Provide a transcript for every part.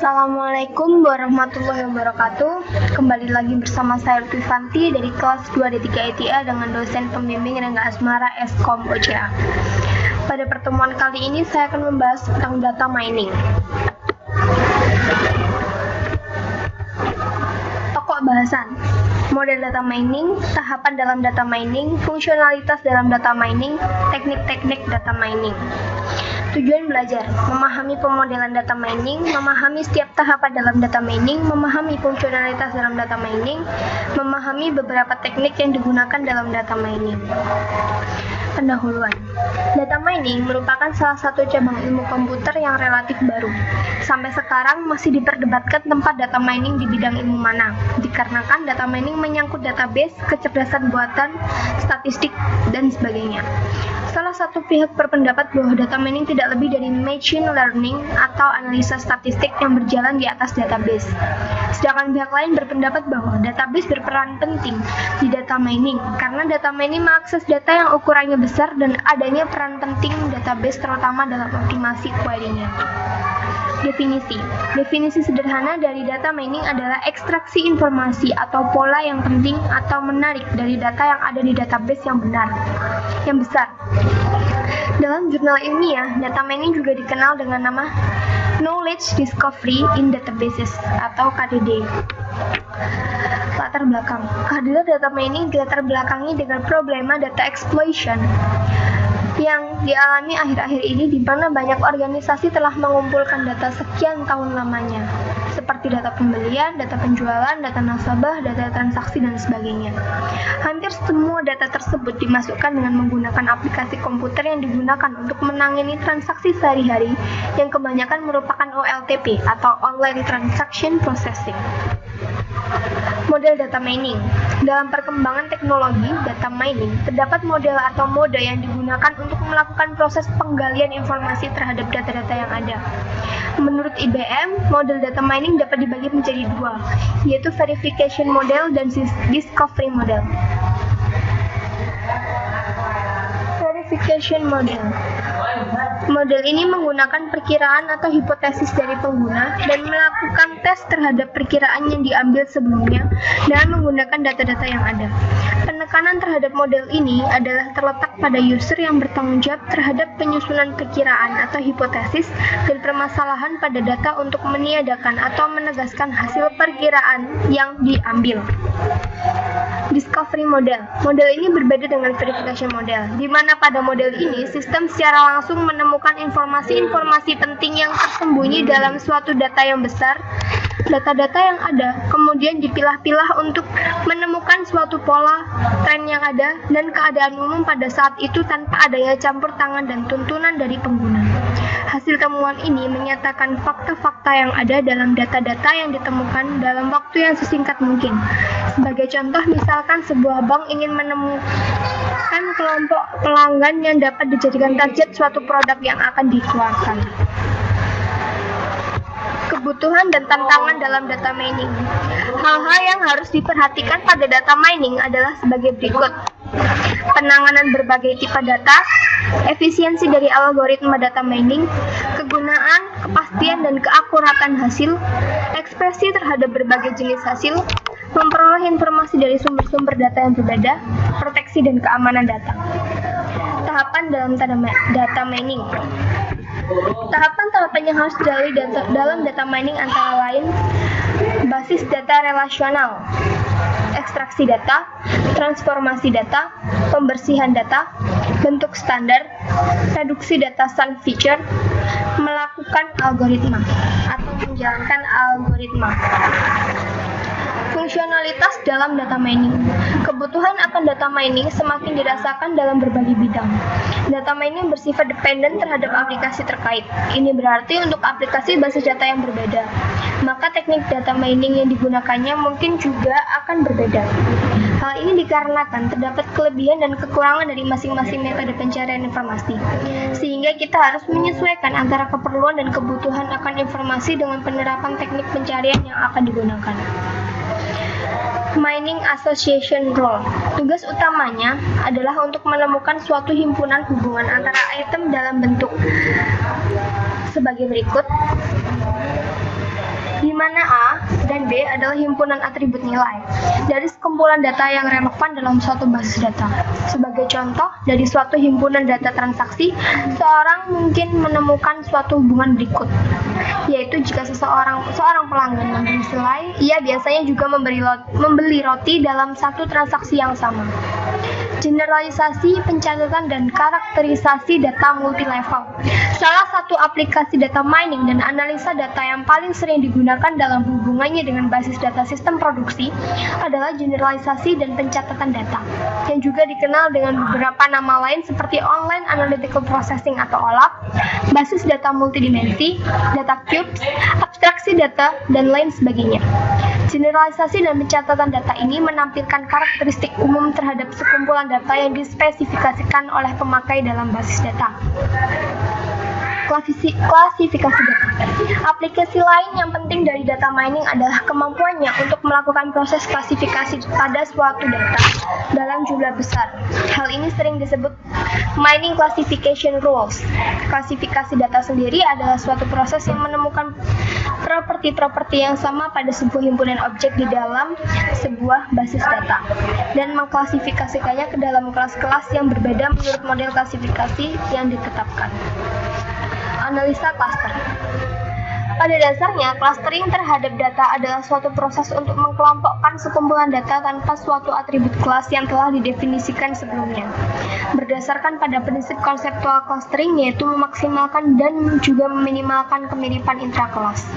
Assalamualaikum warahmatullahi wabarakatuh. Kembali lagi bersama saya Lutfi Fanti dari kelas 2D3 ITA dengan dosen pembimbing Rengga Asmara Eskom OCA. Pada pertemuan kali ini saya akan membahas tentang data mining. Pokok bahasan: model data mining, tahapan dalam data mining, fungsionalitas dalam data mining, teknik-teknik data mining. Tujuan belajar: memahami pemodelan data mining, memahami setiap tahapan dalam data mining, memahami fungsionalitas dalam data mining, memahami beberapa teknik yang digunakan dalam data mining. Pendahuluan. Data mining merupakan salah satu cabang ilmu komputer yang relatif baru. Sampai sekarang masih diperdebatkan tempat data mining di bidang ilmu mana, dikarenakan data mining menyangkut database, kecerdasan buatan, statistik, dan sebagainya. Salah satu pihak berpendapat bahwa data mining tidak lebih dari machine learning atau analisa statistik yang berjalan di atas database. Sedangkan pihak lain berpendapat bahwa database berperan penting di data mining karena data mining mengakses data yang ukurannya besar dan adanya peran penting database terutama dalam optimasi query-nya. Definisi sederhana dari data mining adalah ekstraksi informasi atau pola yang penting atau menarik dari data yang ada di database yang besar. Dalam jurnal ilmiah, data mining juga dikenal dengan nama Knowledge Discovery in Databases atau KDD. Latar belakang: kehadiran data mining dilatar belakangi dengan problema data exploitation yang dialami akhir-akhir ini, di mana banyak organisasi telah mengumpulkan data sekian tahun lamanya, seperti data pembelian, data penjualan, data nasabah, data transaksi, dan sebagainya. Hampir semua data tersebut dimasukkan dengan menggunakan aplikasi komputer yang digunakan untuk menangani transaksi sehari-hari, yang kebanyakan merupakan OLTP atau Online Transaction Processing. Model data mining. Dalam perkembangan teknologi data mining, terdapat model atau mode yang digunakan untuk melakukan proses penggalian informasi terhadap data-data yang ada. Menurut IBM, model data mining dapat dibagi menjadi dua, yaitu verification model dan discovery model. Verification model. Model ini menggunakan perkiraan atau hipotesis dari pengguna dan melakukan tes terhadap perkiraan yang diambil sebelumnya dengan menggunakan data-data yang ada. Penekanan terhadap model ini adalah terletak pada user yang bertanggung jawab terhadap penyusunan perkiraan atau hipotesis dan permasalahan pada data untuk meniadakan atau menegaskan hasil perkiraan yang diambil. Discovery model. Model ini berbeda dengan verification model, di mana pada model ini sistem secara langsung menemukan informasi-informasi penting yang tersembunyi dalam suatu data yang besar. Data-data yang ada kemudian dipilah-pilah untuk menemukan suatu pola, tren yang ada, dan keadaan umum pada saat itu tanpa adanya campur tangan dan tuntunan dari pengguna. Hasil temuan ini menyatakan fakta-fakta yang ada dalam data-data yang ditemukan dalam waktu yang sesingkat mungkin. Sebagai contoh, misalkan sebuah bank ingin menemukan kelompok pelanggan yang dapat dijadikan target suatu produk yang akan dikeluarkan. Kebutuhan dan tantangan dalam data mining. Hal-hal yang harus diperhatikan pada data mining adalah sebagai berikut: penanganan berbagai tipe data, efisiensi dari algoritma data mining, kegunaan, kepastian dan keakuratan hasil, ekspresi terhadap berbagai jenis hasil, memperoleh informasi dari sumber-sumber data yang berbeda, proteksi dan keamanan data. Tahapan dalam data mining. Tahapan-tahapan yang harus dilalui dalam data mining antara lain: basis data relasional, ekstraksi data, transformasi data, pembersihan data, bentuk standar, reduksi data sun feature, melakukan algoritma atau menjalankan algoritma. Fungsionalitas dalam data mining. Kebutuhan akan data mining semakin dirasakan dalam berbagai bidang. Data mining bersifat dependen terhadap aplikasi terkait. Ini berarti untuk aplikasi basis data yang berbeda, maka teknik data mining yang digunakannya mungkin juga akan berbeda. Hal ini dikarenakan terdapat kelebihan dan kekurangan dari masing-masing metode pencarian informasi, sehingga kita harus menyesuaikan antara keperluan dan kebutuhan akan informasi dengan penerapan teknik pencarian yang akan digunakan. Mining Association Role. Tugas utamanya adalah untuk menemukan suatu himpunan hubungan antara item dalam bentuk sebagai berikut. di mana A dan B adalah himpunan atribut nilai dari sekumpulan data yang relevan dalam suatu basis data. Sebagai contoh, dari suatu himpunan data transaksi, seorang mungkin menemukan suatu hubungan berikut, yaitu jika seorang pelanggan membeli selai, ia biasanya juga membeli roti dalam satu transaksi yang sama. Generalisasi, pencatatan, dan karakterisasi data multilevel. Salah satu aplikasi data mining dan analisa data yang paling sering digunakan dalam hubungannya dengan basis data sistem produksi adalah generalisasi dan pencatatan data, yang juga dikenal dengan beberapa nama lain seperti Online Analytical Processing atau OLAP, basis data multidimensi, data cubes, abstraksi data, dan lain sebagainya. Generalisasi dan pencatatan data ini menampilkan karakteristik umum terhadap sekumpulan data yang dispesifikasikan oleh pemakai dalam basis data. Klasifikasi data. Aplikasi lain yang penting dari data mining adalah kemampuannya untuk melakukan proses klasifikasi pada suatu data dalam jumlah besar. Hal ini sering disebut mining classification rules. Klasifikasi data sendiri adalah suatu proses yang menemukan properti-properti yang sama pada sebuah himpunan objek di dalam sebuah basis data dan mengklasifikasikannya ke dalam kelas-kelas yang berbeda menurut model klasifikasi yang ditetapkan. Analisa cluster. Pada dasarnya, clustering terhadap data adalah suatu proses untuk mengkelompokkan sekumpulan data tanpa suatu atribut kelas yang telah didefinisikan sebelumnya. Berdasarkan pada prinsip konseptual clustering, yaitu memaksimalkan dan juga meminimalkan kemiripan intrakelas.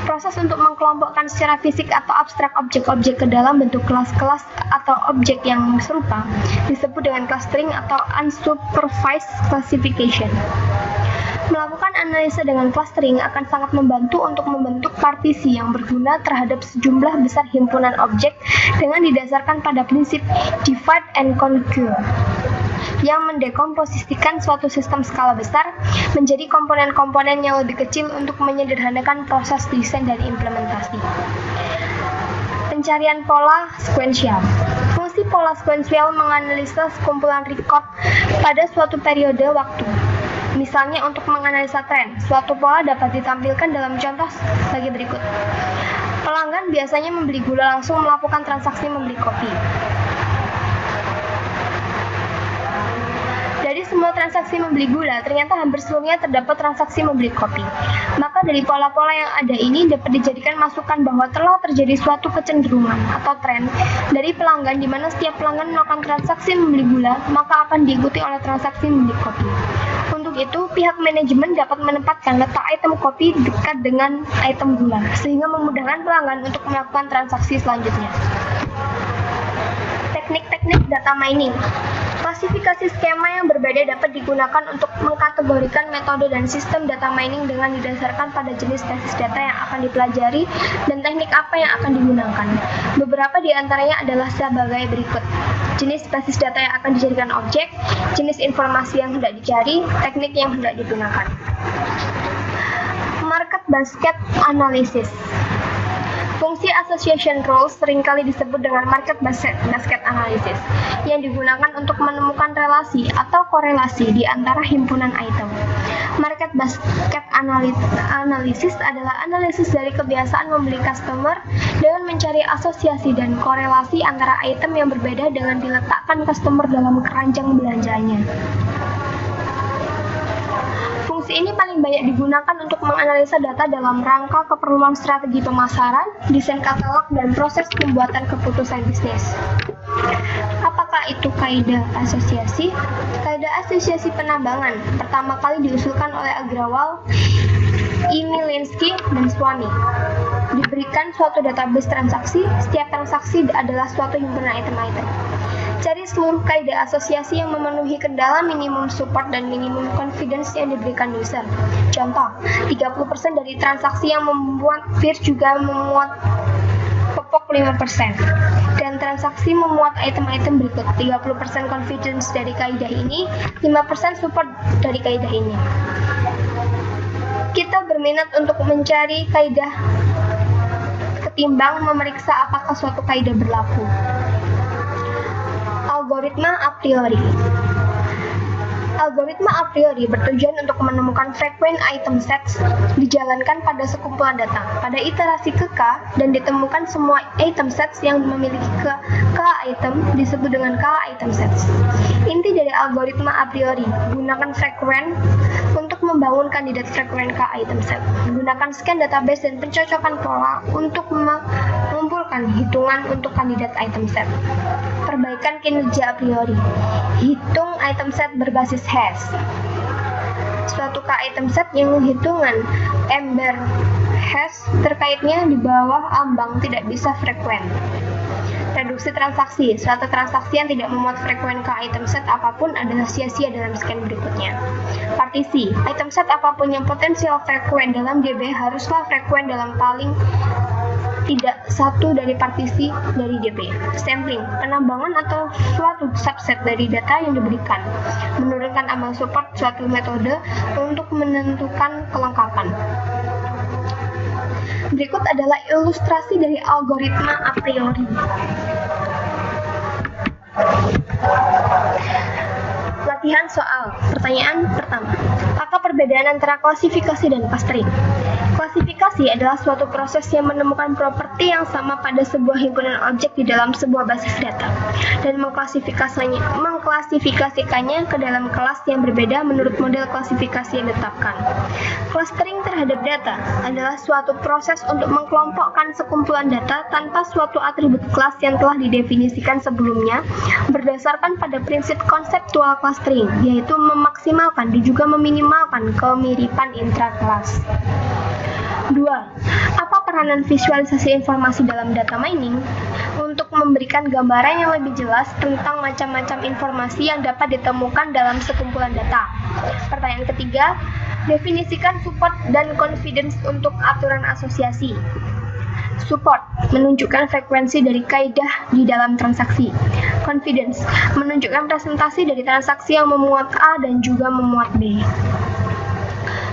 Proses untuk mengkelompokkan secara fisik atau abstrak objek-objek ke dalam bentuk kelas-kelas atau objek yang serupa disebut dengan clustering atau unsupervised classification. Melakukan analisa dengan clustering akan sangat membantu untuk membentuk partisi yang berguna terhadap sejumlah besar himpunan objek dengan didasarkan pada prinsip divide and conquer yang mendekomposisikan suatu sistem skala besar menjadi komponen-komponen yang lebih kecil untuk menyederhanakan proses desain dan implementasi. Pencarian pola sekuensial. Fungsi pola sekuensial menganalisa sekumpulan record pada suatu periode waktu. Misalnya untuk menganalisa tren, suatu pola dapat ditampilkan dalam contoh sebagai berikut. Pelanggan biasanya membeli gula langsung melakukan transaksi membeli kopi. Dari semua transaksi membeli gula, ternyata hampir seluruhnya terdapat transaksi membeli kopi. Maka dari pola-pola yang ada ini dapat dijadikan masukan bahwa telah terjadi suatu kecenderungan atau tren dari pelanggan di mana setiap pelanggan melakukan transaksi membeli gula, maka akan diikuti oleh transaksi membeli kopi. Untuk itu, pihak manajemen dapat menempatkan letak item kopi dekat dengan item gula, sehingga memudahkan pelanggan untuk melakukan transaksi selanjutnya. Teknik-teknik data mining. Klasifikasi skema yang berbeda dapat digunakan untuk mengkategorikan metode dan sistem data mining dengan didasarkan pada jenis basis data yang akan dipelajari dan teknik apa yang akan digunakan. Beberapa di antaranya adalah sebagai berikut. Jenis basis data yang akan dijadikan objek, jenis informasi yang hendak dicari, teknik yang hendak digunakan. Market basket analysis. Fungsi association rules seringkali disebut dengan market basket analysis yang digunakan untuk menemukan relasi atau korelasi di antara himpunan item. Market basket analysis adalah analisis dari kebiasaan membeli customer dengan mencari asosiasi dan korelasi antara item yang berbeda dengan diletakkan customer dalam keranjang belanjanya. Fungsi ini paling banyak digunakan untuk menganalisa data dalam rangka keperluan strategi pemasaran, desain katalog, dan proses pembuatan keputusan bisnis. Apakah itu kaidah asosiasi? Kaidah asosiasi penambangan pertama kali diusulkan oleh Agrawal, Milinsky, dan Swamy. Diberikan suatu database transaksi, setiap transaksi adalah suatu himpunan item-item. Cari seluruh kaidah asosiasi yang memenuhi kendala minimum support dan minimum confidence yang diberikan user. Contoh, 30% dari transaksi yang membuat peer juga memuat pokok 5%. Dan transaksi memuat item-item berikut, 30% confidence dari kaidah ini, 5% support dari kaidah ini. Kita berminat untuk mencari kaidah ketimbang memeriksa apakah suatu kaidah berlaku. Algoritma a priori. Algoritma a priori bertujuan untuk menemukan frequent item sets dijalankan pada sekumpulan data. Pada iterasi ke K dan ditemukan semua item sets yang memiliki K item disebut dengan K item sets. Inti dari algoritma a priori, gunakan frequent untuk membangun kandidat frequent K item set. Gunakan scan database dan pencocokan pola untuk mengumpulkan hitungan untuk kandidat item set. Perbaikan kinerja a priori. Hitung item set berbasis hash. Suatu K item set yang hitungan ember hash terkaitnya di bawah ambang tidak bisa frekuent. Reduksi transaksi. Suatu transaksi yang tidak memuat frekuent K item set apapun adalah sia-sia dalam scan berikutnya. Partisi. Item set apapun yang potensial frekuent dalam DB haruslah frekuent dalam paling tidak satu dari partisi dari DB. Sampling, penambangan atau suatu subset dari data yang diberikan. Menurunkan amal support suatu metode untuk menentukan kelengkapan. Berikut adalah ilustrasi dari algoritma a priori. Latihan soal. Pertanyaan pertama. Apa perbedaan antara klasifikasi dan clustering? Klasifikasi adalah suatu proses yang menemukan properti yang sama pada sebuah himpunan objek di dalam sebuah basis data dan mengklasifikasikannya ke dalam kelas yang berbeda menurut model klasifikasi yang ditetapkan. Clustering terhadap data adalah suatu proses untuk mengkelompokkan sekumpulan data tanpa suatu atribut kelas yang telah didefinisikan sebelumnya berdasarkan pada prinsip konseptual clustering, yaitu memaksimalkan dan juga meminimalkan kemiripan intrakelas. 2. Apa peranan visualisasi informasi dalam data mining? Untuk memberikan gambaran yang lebih jelas tentang macam-macam informasi yang dapat ditemukan dalam sekumpulan data. Pertanyaan ketiga, definisikan support dan confidence untuk aturan asosiasi. Support menunjukkan frekuensi dari kaidah di dalam transaksi. Confidence menunjukkan presentasi dari transaksi yang memuat A dan juga memuat B.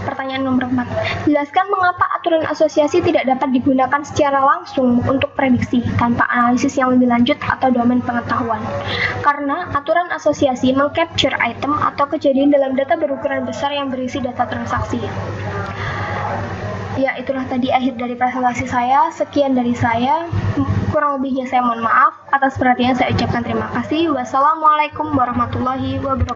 Pertanyaan nomor 4. Jelaskan mengapa aturan asosiasi tidak dapat digunakan secara langsung untuk prediksi tanpa analisis yang lebih lanjut atau domain pengetahuan. Karena aturan asosiasi mengcapture item atau kejadian dalam data berukuran besar yang berisi data transaksi. Ya, itulah tadi akhir dari presentasi saya. Sekian dari saya. Kurang lebihnya saya mohon maaf. Atas perhatian saya ucapkan terima kasih. Wassalamualaikum warahmatullahi wabarakatuh.